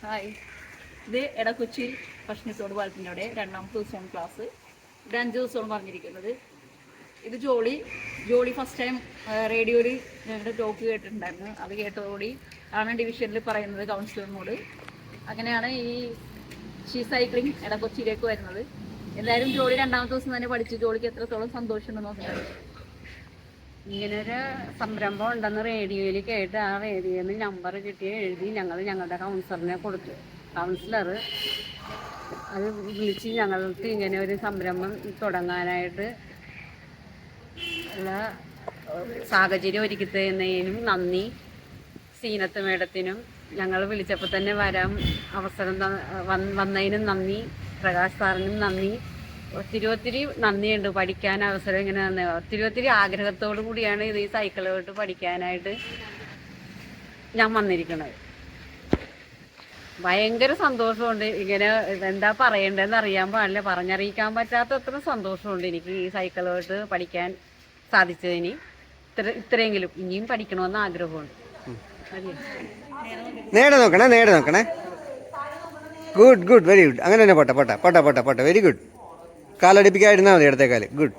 Hi, ഇത് എടക്കൊച്ചി ഭക്ഷണത്തോട് പാലത്തിൻ്റെ അവിടെ രണ്ടാമത്തെ ദിവസമാണ് ക്ലാസ്. ഇവിടെ 5 ദിവസമാണ് പറഞ്ഞിരിക്കുന്നത്. ഇത് ജോളി ഫസ്റ്റ് ടൈം റേഡിയോയിൽ ഞങ്ങളുടെ ടോക്ക് കേട്ടിട്ടുണ്ടായിരുന്നു. അത് കേട്ടതോടുകൂടി ആണ് ഡിവിഷനിൽ പറയുന്നത് കൗൺസിലറിനോട്. അങ്ങനെയാണ് ഈ സൈക്ലിംഗ് എടക്കൊച്ചിയിലേക്ക് വരുന്നത്. എന്തായാലും ജോളി രണ്ടാമത്തെ ദിവസം തന്നെ പഠിച്ചു. ജോളിക്ക് എത്രത്തോളം സന്തോഷമുണ്ടെന്ന് നോക്കുന്നത്. ഇങ്ങനൊരു സംരംഭം ഉണ്ടെന്ന് റേഡിയോയിൽ കേട്ട് ആ റേഡിയോയിൽ നിന്ന് നമ്പർ കിട്ടി എഴുതി ഞങ്ങളുടെ കൗൺസിലറിനെ കൊടുത്തു. കൗൺസിലർ അത് വിളിച്ച് ഞങ്ങൾക്ക് ഇങ്ങനെ ഒരു സംരംഭം തുടങ്ങാനായിട്ട് ഉള്ള സാഹചര്യം ഒരുക്കി തരുന്നതിനും നന്ദി. സീനത്ത് മേഡത്തിനും ഞങ്ങൾ വിളിച്ചപ്പോൾ തന്നെ വരാൻ അവസരം വന്നതിനും നന്ദി. പ്രകാശ് സാറിനും നന്ദി. ഒത്തിരി നന്ദിയുണ്ട്. പഠിക്കാൻ അവസരം ഇങ്ങനെ തന്നെ ഒത്തിരി ആഗ്രഹത്തോടു കൂടിയാണ് ഈ സൈക്കിളോട്ട് പഠിക്കാനായിട്ട് ഞാൻ വന്നിരിക്കുന്നത്. ഭയങ്കര സന്തോഷമുണ്ട്. ഇങ്ങനെ എന്താ പറയേണ്ടതെന്ന് അറിയാൻ പാടില്ല, പറഞ്ഞറിയിക്കാൻ പറ്റാത്ത അത്ര സന്തോഷമുണ്ട് എനിക്ക് ഈ സൈക്കിളോട്ട് പഠിക്കാൻ സാധിച്ചതിന്. ഇത്രയെങ്കിലും ഇനിയും പഠിക്കണമെന്ന് ആഗ്രഹമുണ്ട്. നേടെ നോക്കണേ. Good very good. അങ്ങനെ തന്നെ പോട്ടെ വെരി ഗുഡ്. കാലടിപ്പിക്കാതിരുന്നാൽ മതി, ഇടത്തേക്കാല്. ഗുഡ്.